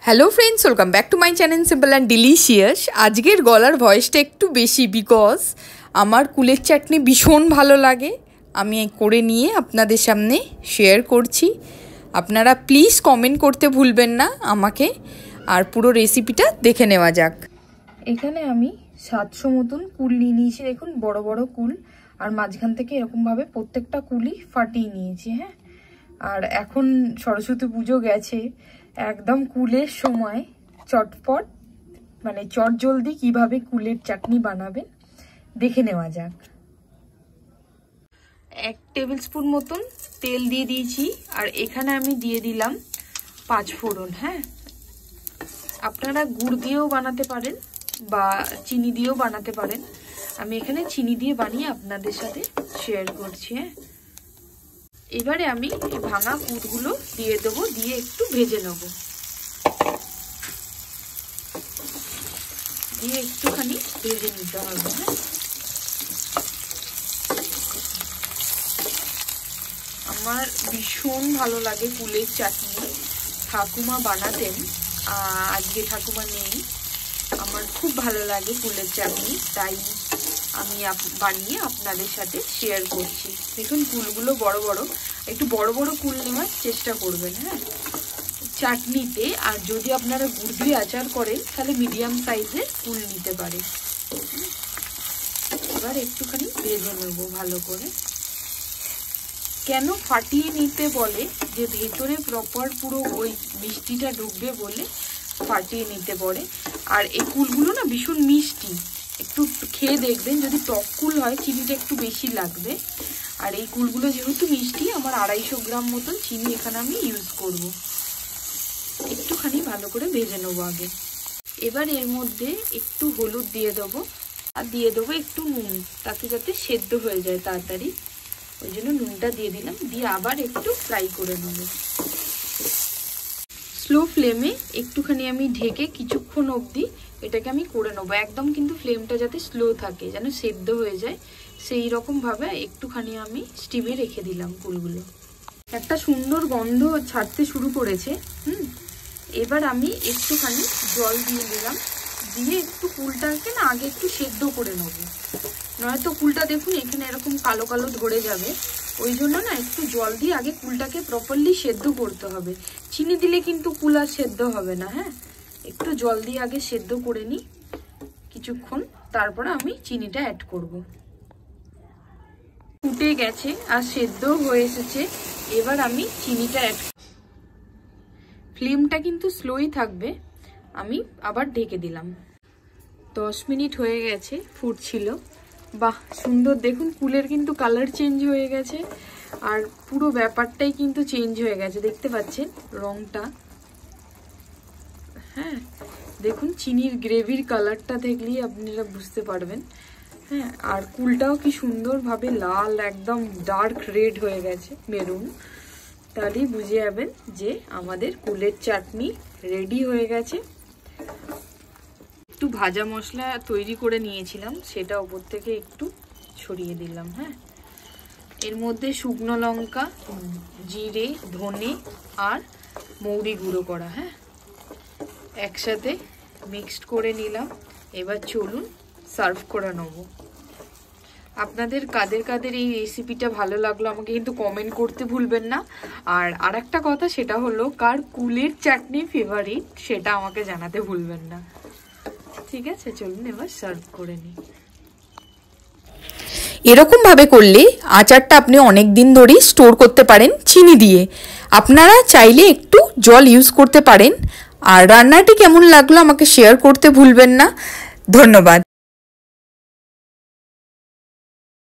Hello friends, welcome back to my channel simple and delicious. আজকের গলার ভয়েসটা একটু বেশি, বিকজ আমার কুলের চাটনি ভীষণ ভালো লাগে। আমি করে নিয়ে আপনাদের সামনে শেয়ার করছি। আপনারা প্লিজ কমেন্ট করতে ভুলবেন না আমাকে, আর পুরো রেসিপিটা দেখে নেওয়া যাক। এখানে আমি 700 মতন কুল নিয়ে নিয়েছি, দেখুন বড় বড় কুল, আর মাঝখান থেকে এরকমভাবে প্রত্যেকটা কুলই ফাটিয়ে নিয়েছি। হ্যাঁ, আর এখন সরস্বতী পুজো গেছে, একদম কুলের সময় চটপট মানে চটজলদি কিভাবে কুলের চাটনি বানাবেন দেখে নেওয়া যাক। 1 টেবিল স্পুন মতন তেল দিয়ে দিয়েছি, আর এখানে আমি দিয়ে দিলাম 5 ফোড়ন। হ্যাঁ, আপনারা গুড় দিয়েও বানাতে পারেন বা চিনি দিয়েও বানাতে পারেন। আমি এখানে চিনি দিয়ে বানিয়ে আপনাদের সাথে শেয়ার করছি। হ্যাঁ, এবারে আমি এই ভাঙা কুটগুলো দিয়ে দেবো, দিয়ে একটু ভেজে নেব, দিয়ে একটুখানি ভেজে নিতে হবে। হ্যাঁ, আমার ভীষণ ভালো লাগে কুলের চাটনি। ঠাকুমা বানাতেন, আজকে ঠাকুমা নেই। আমার খুব ভালো লাগে কুলের চাটনি, তাই আমি বানিয়ে আপনাদের সাথে শেয়ার করছি। দেখুন কুলগুলো বড় বড়, একটু বড় বড় কুল নেওয়ার চেষ্টা করবেন। হ্যাঁ, চাটনিতে। আর যদি আপনারা গুড় দিয়ে আচার করেন তাহলে মিডিয়াম সাইজের কুল নিতে পারে। এবার একটুখানি ভেজে নেবো ভালো করে। কেন ফাটিয়ে নিতে বলে, যে ভেতরে প্রপার পুরো ওই মিষ্টিটা ঢুকবে বলে ফাটিয়ে নিতে বলে। আর এই কুলগুলো না ভীষণ মিষ্টি, একটু খেয়ে দেখবেন। যদি টক কুল হয় চিনিটা একটু বেশি লাগবে, আর এই কুলগুলো যেহেতু মিষ্টি, আমার 250 গ্রাম মতন চিনি এখানে আমি ইউজ করব। একটুখানি ভালো করে ভেজে নেবো আগে। এবার এর মধ্যে একটু হলুদ দিয়ে দেবো, আর দিয়ে দেবো একটু নুন, তাতে যাতে সেদ্ধ হয়ে যায় তাড়াতাড়ি, ওই জন্য নুনটা দিয়ে দিলাম। দিয়ে আবার একটু ফ্রাই করে নেব স্লো ফ্লেমে। একটুখানি আমি ঢেকে কিছুক্ষণ অবধি এটাকে আমি করে নেবো। একদম কিন্তু ফ্লেমটা যাতে স্লো থাকে, যেন সেদ্ধ হয়ে যায়, সেই রকম ভাবে একটুখানি আমি স্টিমে রেখে দিলাম কুলগুলো। একটা সুন্দর গন্ধ ছাড়তে শুরু করেছে। এবার আমি একটুখানি জল দিয়ে দিলাম, দিয়ে একটু কুলটাকে না আগে একটু সেদ্ধ করে নেবো, নয়তো কুলটা দেখুন এখানে এরকম কালো কালো ধরে যাবে। ওই জন্য না একটু জল দিয়ে আগে কুলটাকে প্রপারলি সেদ্ধ করতে হবে। চিনি দিলে কিন্তু কুল আর সেদ্ধ হবে না। হ্যাঁ, একটু জল দিয়ে আগে সেদ্ধ করে নিই কিছুক্ষণ, তারপরে আমি চিনিটা অ্যাড করব। ফুটে গেছে আর সেদ্ধ হয়ে এসেছে। এবার আমি চিনিটা অ্যাড, ফ্লেমটা কিন্তু স্লোই থাকবে। আমি আবার ঢেকে দিলাম। 10 মিনিট হয়ে গেছে, ফুটছিল। বাহ, সুন্দর দেখুন কুলের কিন্তু কালার চেঞ্জ হয়ে গেছে, আর পুরো ব্যাপারটাই কিন্তু চেঞ্জ হয়ে গেছে, দেখতে পাচ্ছেন রংটা। হ্যাঁ, দেখুন চিনির গ্রেভির কালারটা দেখলেই আপনারা বুঝতে পারবেন। হ্যাঁ, আর কুলটাও কি সুন্দরভাবে লাল, একদম ডার্ক রেড হয়ে গেছে, মেরুন। তাহলেই বুঝে যাবেন যে আমাদের কুলের চাটনি রেডি হয়ে গেছে। একটু ভাজা মশলা তৈরি করে নিয়েছিলাম, সেটা ওপর থেকে একটু ছড়িয়ে দিলাম। হ্যাঁ, এর মধ্যে শুকনো লঙ্কা, জিরে, ধনে আর মৌরি গুঁড়ো করা, হ্যাঁ, একসাথে মিক্সড করে নিলাম। এবার চলুন সার্ভ করে নেব। আপনাদের কাদের কাদের এই রেসিপিটা ভালো লাগলো আমাকে কিন্তু কমেন্ট করতে ভুলবেন না। আর আরেকটা কথা, সেটা হলো কার কুলের চাটনি ফেভারিট সেটা আমাকে জানাতে ভুলবেন না। ঠিক আছে, চলুন এবার সার্ভ করে নিই। এরকম ভাবে করলে আচারটা আপনি অনেক দিন ধরেই স্টোর করতে পারেন চিনি দিয়ে। আপনারা চাইলে একটু জল ইউজ করতে পারেন। আর রান্নাটি কেমন লাগলো আমাকে শেয়ার করতে ভুলবেন না। ধন্যবাদ।